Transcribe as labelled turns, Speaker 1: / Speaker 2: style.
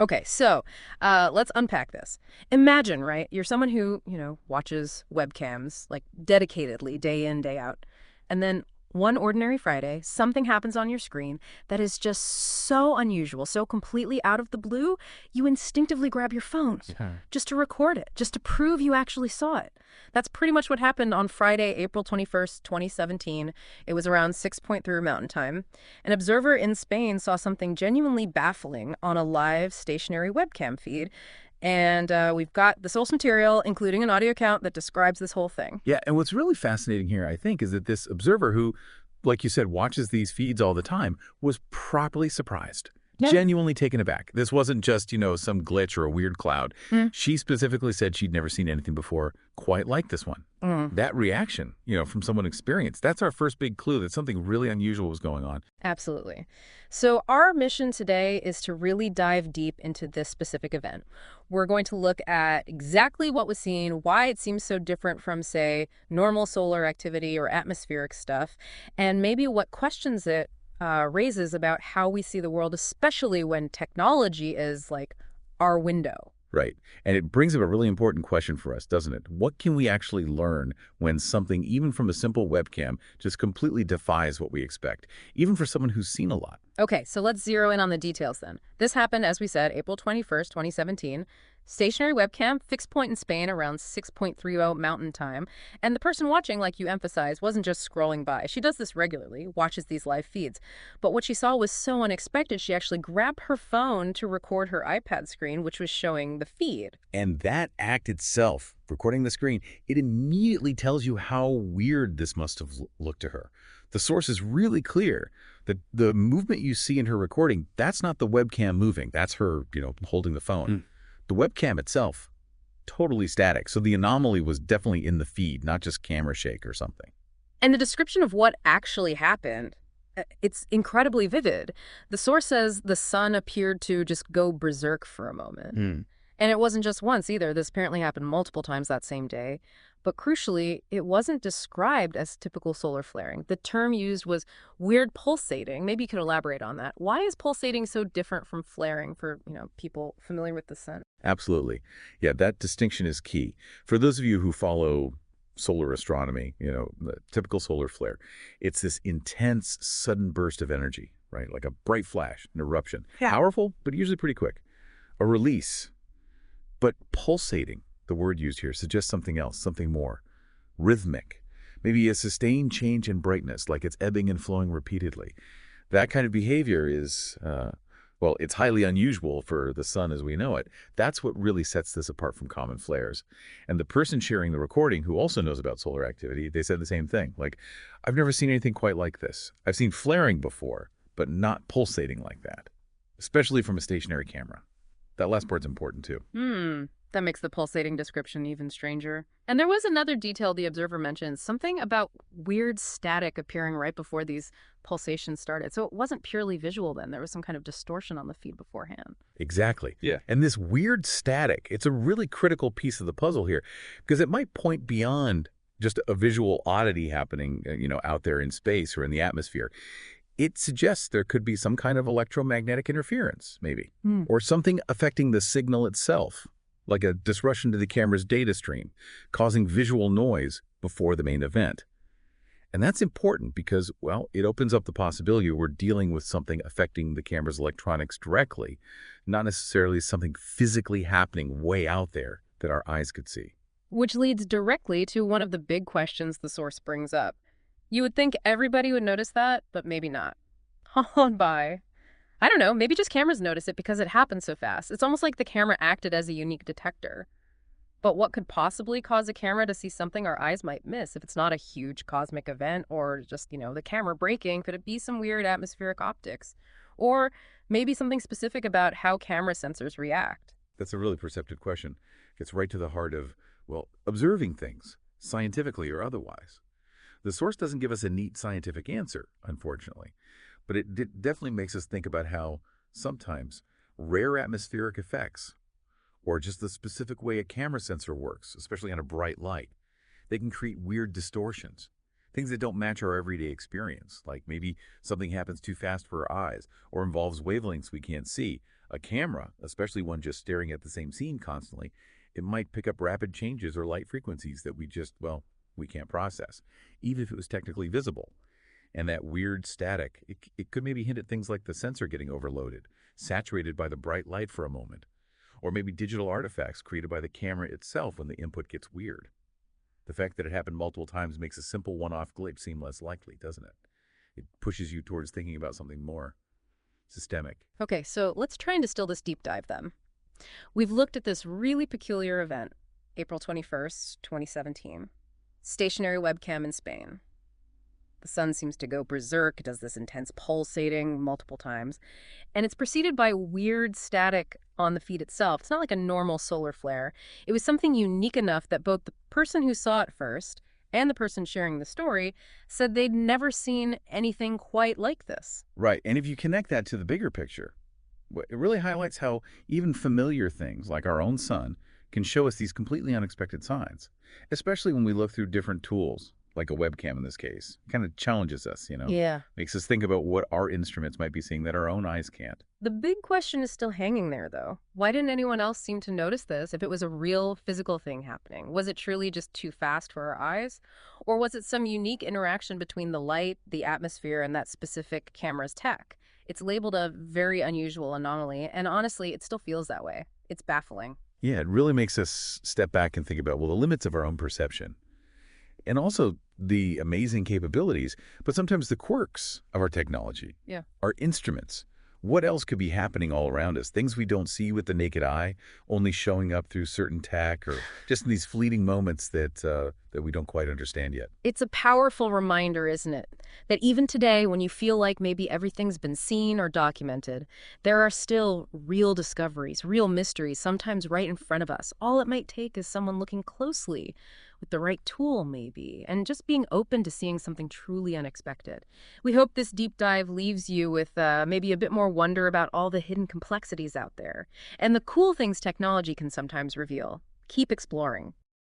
Speaker 1: Okay, so let's unpack this. Imagine, right? You're someone who, watches webcams like dedicatedly day in, day out. And then one ordinary Friday, something happens on your screen that is just so unusual, so completely out of the blue, you instinctively grab your phone
Speaker 2: Yeah.
Speaker 1: just to record it, just to prove you actually saw it. That's pretty much what happened on Friday, April 21st, 2017. It was around 6.3 Mountain Time. An observer in Spain saw something genuinely baffling on a live stationary webcam feed. And we've got the source material, including an audio account that describes this whole thing.
Speaker 2: Yeah, and what's really fascinating here, I think, is that this observer who, like you said, watches these feeds all the time, was properly surprised,
Speaker 1: Yeah.
Speaker 2: genuinely taken aback. This wasn't just, some glitch or a weird cloud.
Speaker 1: Mm.
Speaker 2: She specifically said she'd never seen anything before quite like this one.
Speaker 1: Mm.
Speaker 2: That reaction, from someone experienced, that's our first big clue that something really unusual was going on.
Speaker 1: Absolutely. So our mission today is to really dive deep into this specific event. We're going to look at exactly what was seen, why it seems so different from, say, normal solar activity or atmospheric stuff, and maybe what questions it raises about how we see the world, especially when technology is like our window.
Speaker 2: Right. And it brings up a really important question for us, doesn't it? What can we actually learn when something, even from a simple webcam, just completely defies what we expect, even for someone who's seen a lot?
Speaker 1: Okay, so let's zero in on the details then. This happened, as we said, April 21st, 2017. Stationary webcam, fixed point in Spain around 6.30 Mountain Time. And the person watching, like you emphasized, wasn't just scrolling by. She does this regularly, watches these live feeds. But what she saw was so unexpected, she actually grabbed her phone to record her iPad screen, which was showing the feed.
Speaker 2: And that act itself, recording the screen, it immediately tells you how weird this must have looked to her. The source is really clear that the movement you see in her recording, that's not the webcam moving. That's her, holding the phone. The webcam itself, totally static. So the anomaly was definitely in the feed, not just camera shake or something.
Speaker 1: And the description of what actually happened, it's incredibly vivid. The source says the sun appeared to just go berserk for a moment. And it wasn't just once either. This apparently happened multiple times that same day. But crucially, it wasn't described as typical solar flaring. The term used was weird pulsating. Maybe you could elaborate on that. Why is pulsating so different from flaring for, people familiar with the sun?
Speaker 2: Absolutely. Yeah, that distinction is key. For those of you who follow solar astronomy, the typical solar flare, it's this intense, sudden burst of energy, right? Like a bright flash, an eruption.
Speaker 1: Yeah.
Speaker 2: Powerful, but usually pretty quick. A release. But pulsating, the word used here, suggests something else, something more. Rhythmic. Maybe a sustained change in brightness, like it's ebbing and flowing repeatedly. That kind of behavior is, it's highly unusual for the sun as we know it. That's what really sets this apart from common flares. And the person sharing the recording, who also knows about solar activity, they said the same thing. Like, I've never seen anything quite like this. I've seen flaring before, but not pulsating like that, especially from a stationary camera. That last part's important, too.
Speaker 1: That makes the pulsating description even stranger. And there was another detail the observer mentioned, something about weird static appearing right before these pulsations started. So it wasn't purely visual then. There was some kind of distortion on the feed beforehand.
Speaker 2: Exactly. Yeah. And this weird static, it's a really critical piece of the puzzle here, because it might point beyond just a visual oddity happening, out there in space or in the atmosphere. It suggests there could be some kind of electromagnetic interference, maybe, or something affecting the signal itself, like a disruption to the camera's data stream, causing visual noise before the main event. And that's important because, it opens up the possibility we're dealing with something affecting the camera's electronics directly, not necessarily something physically happening way out there that our eyes could see.
Speaker 1: Which leads directly to one of the big questions the source brings up. You would think everybody would notice that, but maybe not. Followed by, I don't know, maybe just cameras notice it because it happened so fast. It's almost like the camera acted as a unique detector. But what could possibly cause a camera to see something our eyes might miss if it's not a huge cosmic event or just, the camera breaking? Could it be some weird atmospheric optics? Or maybe something specific about how camera sensors react?
Speaker 2: That's a really perceptive question. Gets right to the heart of, observing things, scientifically or otherwise. The source doesn't give us a neat scientific answer, unfortunately, but it definitely makes us think about how sometimes rare atmospheric effects, or just the specific way a camera sensor works, especially on a bright light, they can create weird distortions. Things that don't match our everyday experience, like maybe something happens too fast for our eyes or involves wavelengths we can't see. A camera, especially one just staring at the same scene constantly, it might pick up rapid changes or light frequencies that we can't process, even if it was technically visible. And that weird static, it could maybe hint at things like the sensor getting overloaded, saturated by the bright light for a moment, or maybe digital artifacts created by the camera itself when the input gets weird. The fact that it happened multiple times makes a simple one-off glitch seem less likely, doesn't it? It pushes you towards thinking about something more systemic.
Speaker 1: Okay, so let's try and distill this deep dive then. We've looked at this really peculiar event, April 21st, 2017. Stationary webcam in Spain. The sun seems to go berserk. It does this intense pulsating multiple times. And it's preceded by weird static on the feed itself. It's not like a normal solar flare. It was something unique enough that both the person who saw it first and the person sharing the story said they'd never seen anything quite like this.
Speaker 2: Right, and if you connect that to the bigger picture, it really highlights how even familiar things like our own sun can show us these completely unexpected signs, especially when we look through different tools, like a webcam in this case. Kind of challenges us,
Speaker 1: Yeah.
Speaker 2: makes us think about what our instruments might be seeing that our own eyes can't.
Speaker 1: The big question is still hanging there, though. Why didn't anyone else seem to notice this if it was a real physical thing happening? Was it truly just too fast for our eyes? Or was it some unique interaction between the light, the atmosphere, and that specific camera's tech? It's labeled a very unusual anomaly, and honestly, it still feels that way. It's baffling.
Speaker 2: Yeah, it really makes us step back and think about, well, the limits of our own perception. And also the amazing capabilities, but sometimes the quirks of our technology,
Speaker 1: Yeah.
Speaker 2: our instruments. What else could be happening all around us? Things we don't see with the naked eye, only showing up through certain tech or just in these fleeting moments that we don't quite understand yet.
Speaker 1: It's a powerful reminder, isn't it? That even today, when you feel like maybe everything's been seen or documented, there are still real discoveries, real mysteries, sometimes right in front of us. All it might take is someone looking closely with the right tool, maybe, and just being open to seeing something truly unexpected. We hope this deep dive leaves you with maybe a bit more wonder about all the hidden complexities out there and the cool things technology can sometimes reveal. Keep exploring.